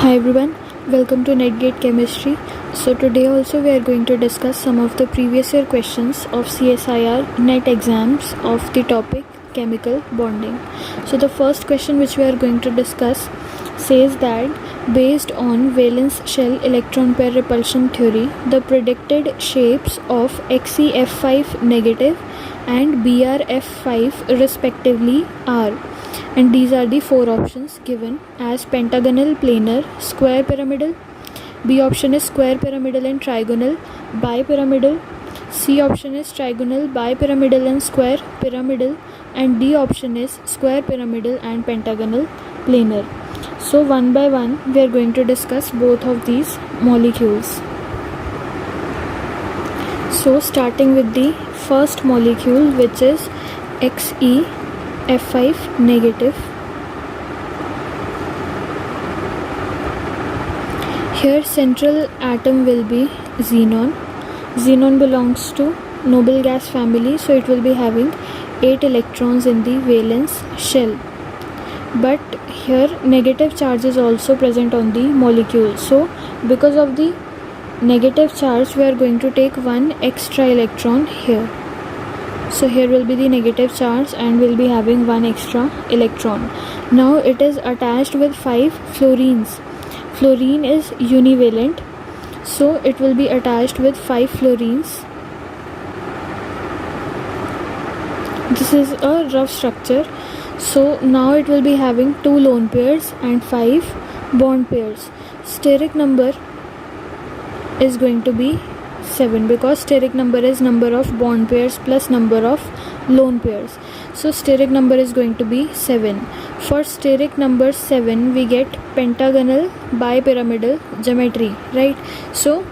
Hi everyone, welcome to NetGate Chemistry. So today also we are going to discuss some of the previous year questions of CSIR NET exams of the topic chemical bonding. So the first question which we are going to discuss says that based on valence shell electron pair repulsion theory, the predicted shapes of XeF5 negative and BrF5 respectively are, and these are the four options given as pentagonal, planar, square pyramidal. B option is square pyramidal and trigonal, bipyramidal. C option is trigonal, bipyramidal and square pyramidal, and D option is square pyramidal and pentagonal planar. So one by one we are going to discuss both of these molecules. So starting with the first molecule, which is XeF5 negative. Here central atom will be xenon. Xenon belongs to noble gas family, so it will be having 8 electrons in the valence shell. But here negative charge is also present on the molecule. So because of the negative charge, we are going to take one extra electron here. So here will be the negative charge and we'll be having one extra electron. Now it is attached with 5 fluorines. Fluorine is univalent, so it will be attached with 5 fluorines. This is a rough structure. So now it will be having 2 lone pairs and 5 bond pairs. Steric number is going to be 7 because steric number is number of bond pairs plus number of lone pairs. So steric number is going to be 7. For steric number 7 we get pentagonal bipyramidal geometry, right? So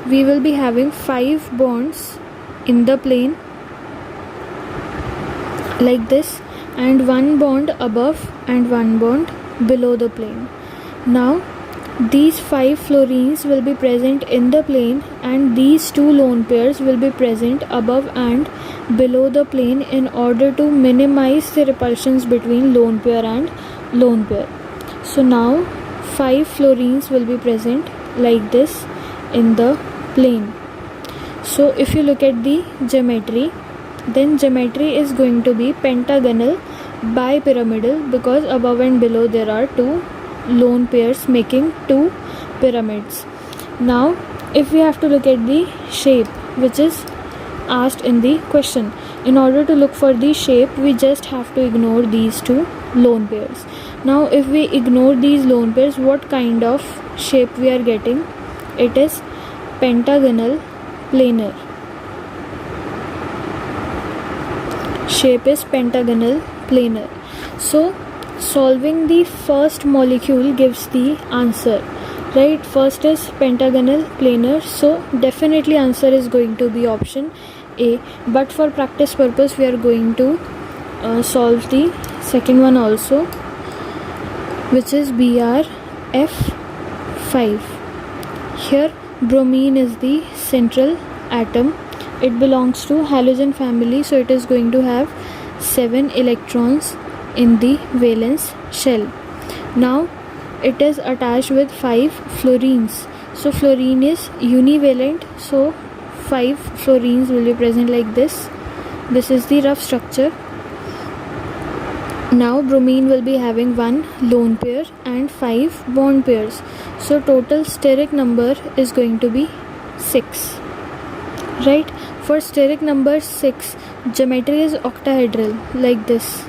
we will be having 5 bonds in the plane like this, and 1 bond above and 1 bond below the plane. Now these 5 fluorines will be present in the plane and these 2 lone pairs will be present above and below the plane in order to minimize the repulsions between lone pair and lone pair. So now 5 fluorines will be present like this in the plane. So if you look at the geometry, then geometry is going to be pentagonal bipyramidal because above and below there are 2 lone pairs making 2 pyramids. Now if we have to look at the shape which is asked in the question, in order to look for the shape we just have to ignore these 2 lone pairs. Now if we ignore these lone pairs, what kind of shape we are getting? It is pentagonal planar. Shape is pentagonal planar. So solving the first molecule gives the answer, right? First is pentagonal planar, so definitely answer is going to be option A, but for practice purpose we are going to solve the second one also, which is BrF5. Here bromine is the central atom. It belongs to halogen family, so it is going to have 7 electrons in the valence shell. Now it is attached with 5 fluorines. So fluorine is univalent, so 5 fluorines will be present like this. This is the rough structure. Now bromine will be having 1 lone pair and 5 bond pairs. So total steric number is going to be 6, right? For steric number 6, geometry is octahedral like this.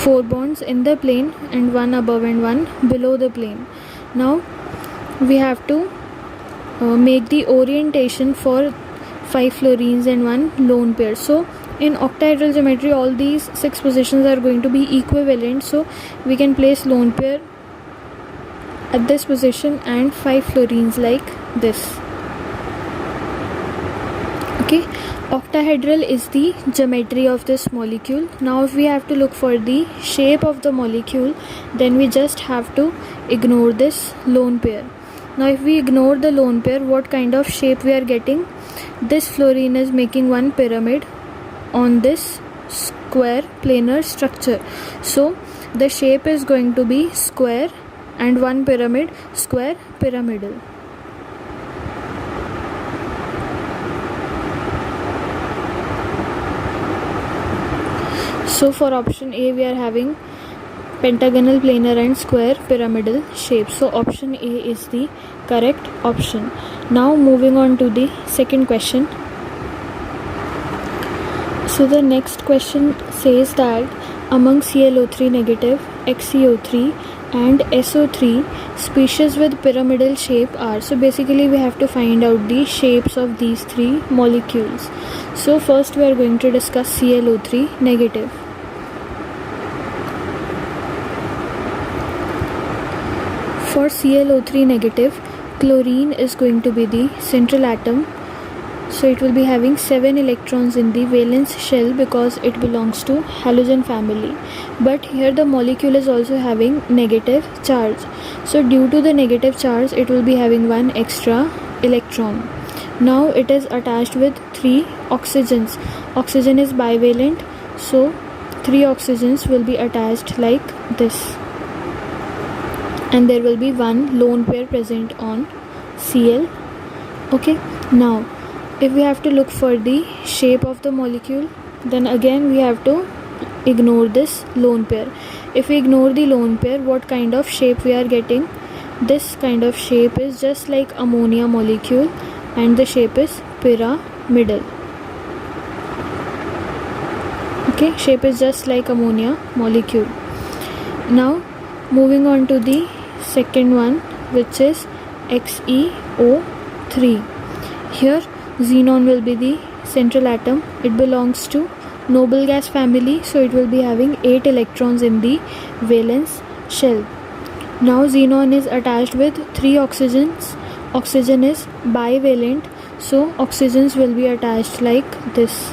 4 bonds in the plane and 1 above and 1 below the plane. Now we have to make the orientation for 5 fluorines and 1 lone pair. So in octahedral geometry all these 6 positions are going to be equivalent, so we can place lone pair at this position and 5 fluorines like this. Okay, octahedral is the geometry of this molecule. Now if we have to look for the shape of the molecule, then we just have to ignore this lone pair. Now if we ignore the lone pair, what kind of shape we are getting? This fluorine is making one pyramid on this square planar structure. So the shape is going to be square and one pyramid, square, pyramidal. So for option A we are having pentagonal, planar and square pyramidal shape. So option A is the correct option. Now moving on to the second question. So the next question says that among ClO3 negative, XCO3 and SO3, species with pyramidal shape are. So basically we have to find out the shapes of these three molecules. So first we are going to discuss ClO3 negative. For ClO3 negative, chlorine is going to be the central atom. So it will be having 7 electrons in the valence shell because it belongs to halogen family. But here the molecule is also having negative charge. So due to the negative charge, it will be having one extra electron. Now it is attached with 3 oxygens. Oxygen is bivalent, so 3 oxygens will be attached like this. And there will be one lone pair present on Cl. Okay, now if we have to look for the shape of the molecule, then again we have to ignore this lone pair. If we ignore the lone pair, what kind of shape we are getting? This kind of shape is just like ammonia molecule, and the shape is pyramidal. Okay, shape is just like ammonia molecule. Now moving on to the second one, which is XeO3. Here xenon will be the central atom. It belongs to noble gas family, so it will be having 8 electrons in the valence shell. Now xenon is attached with 3 oxygens. Oxygen is bivalent, so oxygens will be attached like this.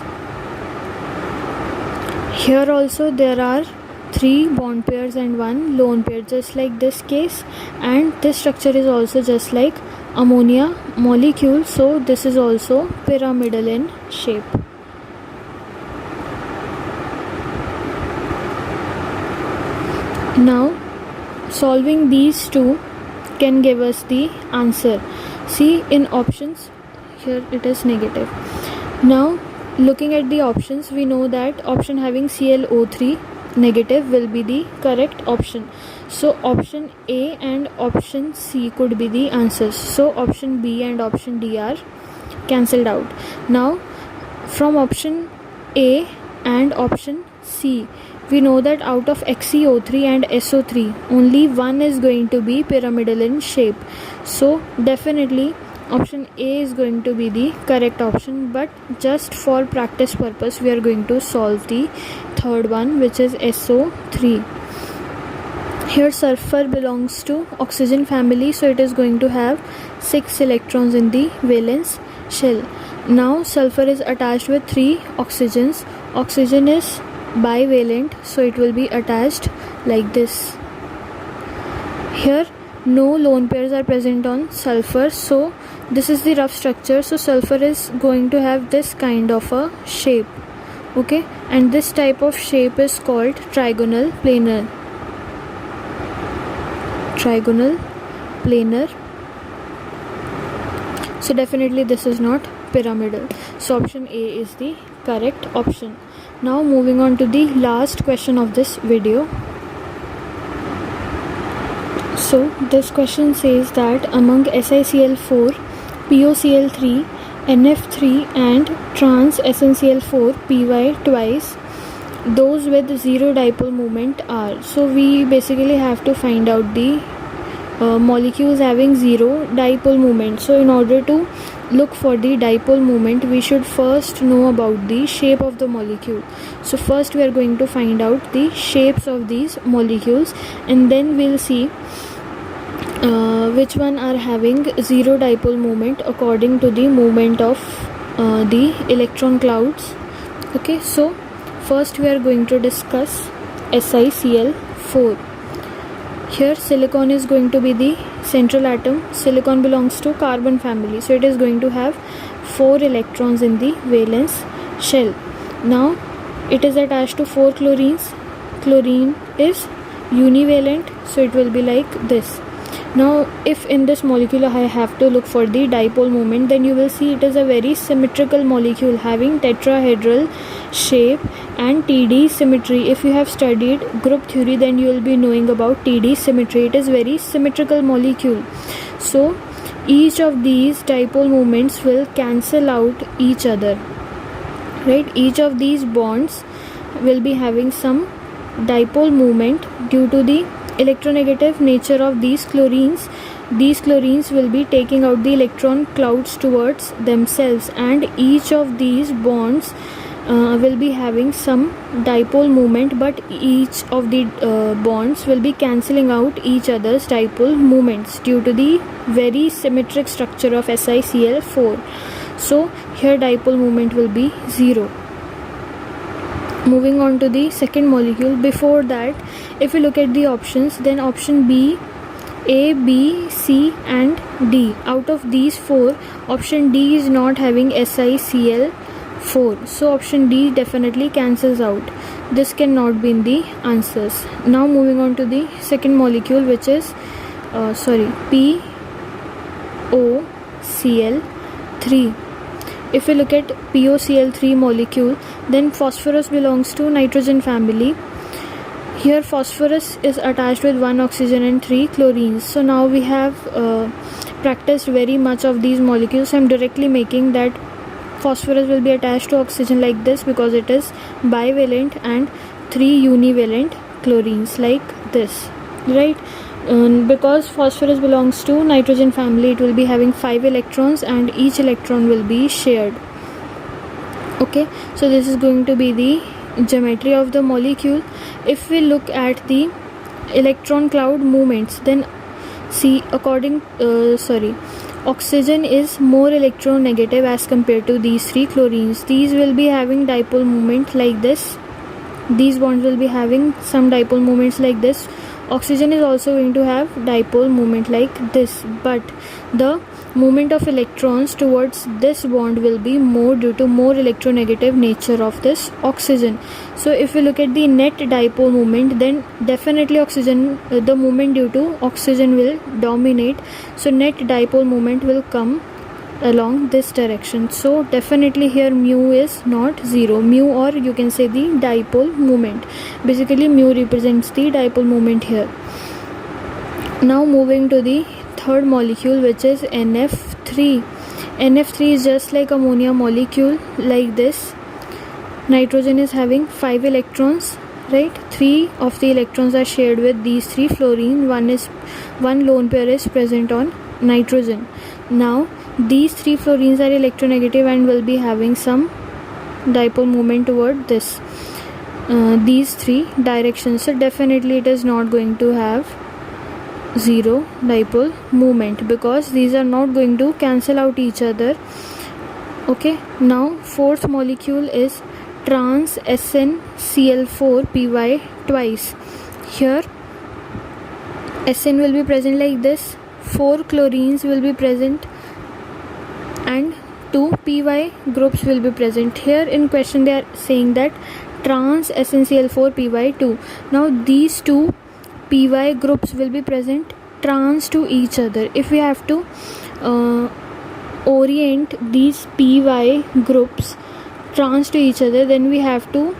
Here also there are 3 bond pairs and 1 lone pair, just like this case, and this structure is also just like ammonia molecule, so this is also pyramidal in shape. Now solving these two can give us the answer. See, in options, here it is negative. Now looking at the options, we know that option having ClO3 negative will be the correct option. So option A and option C could be the answers. So option B and option D are cancelled out. Now from option A and option C, we know that out of XeO3 and SO3, only one is going to be pyramidal in shape. So definitely option A is going to be the correct option, but just for practice purpose we are going to solve the third one, which is SO3. Here sulfur belongs to oxygen family, so it is going to have 6 electrons in the valence shell. Now sulfur is attached with 3 oxygens. Oxygen is bivalent, so it will be attached like this. Here no lone pairs are present on sulfur, so this is the rough structure. So sulfur is going to have this kind of a shape. Okay, and this type of shape is called trigonal planar. Trigonal planar. So definitely this is not pyramidal. So option A is the correct option. Now moving on to the last question of this video. So this question says that among SiCl4, POCl3, NF3 and trans SnCl4 Py twice, those with zero dipole moment are. So we basically have to find out the molecules having zero dipole moment. So in order to look for the dipole moment, we should first know about the shape of the molecule. So first we are going to find out the shapes of these molecules, and then we'll see which one are having zero dipole moment according to the movement of the electron clouds. Okay, so first we are going to discuss SiCl4. Here silicon is going to be the central atom. Silicon belongs to carbon family, so it is going to have 4 electrons in the valence shell. Now it is attached to 4 chlorines. Chlorine is univalent, so it will be like this. Now if in this molecule I have to look for the dipole moment, then you will see it is a very symmetrical molecule having tetrahedral shape and TD symmetry. If you have studied group theory, then you will be knowing about TD symmetry. It is very symmetrical molecule. So each of these dipole moments will cancel out each other, right? Each of these bonds will be having some dipole moment due to the electronegative nature of these chlorines. These chlorines will be taking out the electron clouds towards themselves, and each of these bonds will be having some dipole moment, but each of the bonds will be cancelling out each other's dipole moments due to the very symmetric structure of SiCl4. So here dipole moment will be 0. Moving on to the second molecule. Before that, if you look at the options, then option B, A, B, C and D. Out of these 4, option D is not having SiCl4. So option D definitely cancels out. This cannot be in the answers. Now moving on to the second molecule, which is POCl3. If we look at POCl3 molecule, then phosphorus belongs to nitrogen family. Here phosphorus is attached with 1 oxygen and 3 chlorines. So now we have practiced very much of these molecules. I am directly making that phosphorus will be attached to oxygen like this because it is bivalent, and 3 univalent chlorines like this, right? Because phosphorus belongs to nitrogen family, it will be having 5 electrons and each electron will be shared. Okay, so this is going to be the geometry of the molecule. If we look at the electron cloud movements, then see oxygen is more electronegative as compared to these 3 chlorines. These will be having dipole moment like this. These bonds will be having some dipole moments like this. Oxygen is also going to have dipole moment like this, but the movement of electrons towards this bond will be more due to more electronegative nature of this oxygen. So if we look at the net dipole moment, then definitely oxygen, the moment due to oxygen will dominate. So net dipole moment will come along this direction. So definitely here mu is not 0. Mu, or you can say the dipole moment. Basically mu represents the dipole moment here. Now moving to the third molecule, which is NF3. NF3 is just like ammonia molecule like this. Nitrogen is having 5 electrons, right? 3 of the electrons are shared with these 3 fluorine. One lone pair is present on nitrogen. Now these 3 fluorines are electronegative and will be having some dipole moment toward this these 3 directions. So definitely it is not going to have 0 dipole moment because these are not going to cancel out each other. Okay, now fourth molecule is trans SnCl4 twice. Here Sn will be present like this, 4 chlorines will be present and 2 py groups will be present. Here in question they are saying that trans SnCl4 py2. Now these 2 py groups will be present trans to each other. If we have to orient these py groups trans to each other, then we have to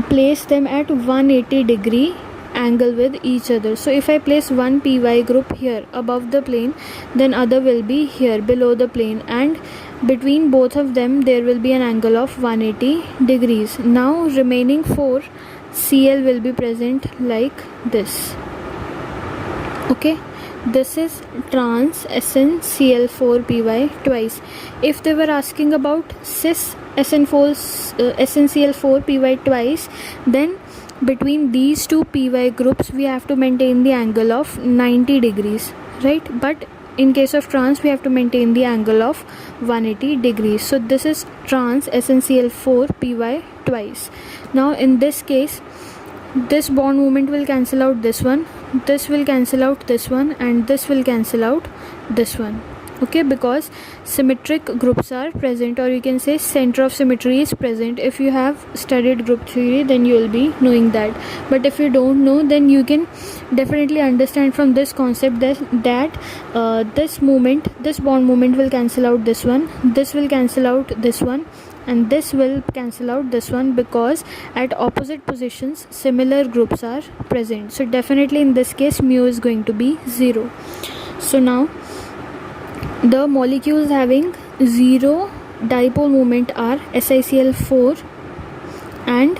place them at 180 degree angle with each other. So if I place one py group here above the plane, then other will be here below the plane, and between both of them there will be an angle of 180 degrees. Now remaining 4 Cl will be present like this. Okay, this is trans SnCl4 py twice. If they were asking about cis SnCl4 py twice, then between these 2 py groups we have to maintain the angle of 90 degrees, right? But in case of trans we have to maintain the angle of 180 degrees. So this is trans SnCl4 py twice. Now in this case, this bond movement will cancel out this one, this will cancel out this one, and this will cancel out this one. okay, because symmetric groups are present, or you can say center of symmetry is present. If you have studied group theory, then you will be knowing that. But if you don't know, then you can definitely understand from this concept that this bond moment will cancel out this one, this will cancel out this one, and this will cancel out this one, because at opposite positions similar groups are present. So definitely in this case mu is going to be 0. So now the molecules having 0 dipole moment are SiCl4 and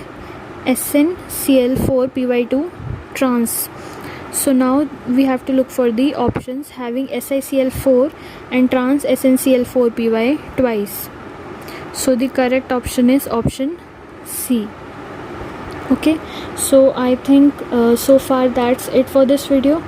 SnCl4py2 trans. So now we have to look for the options having SiCl4 and trans SnCl4py twice. So the correct option is option C. Okay, so I think so far that's it for this video.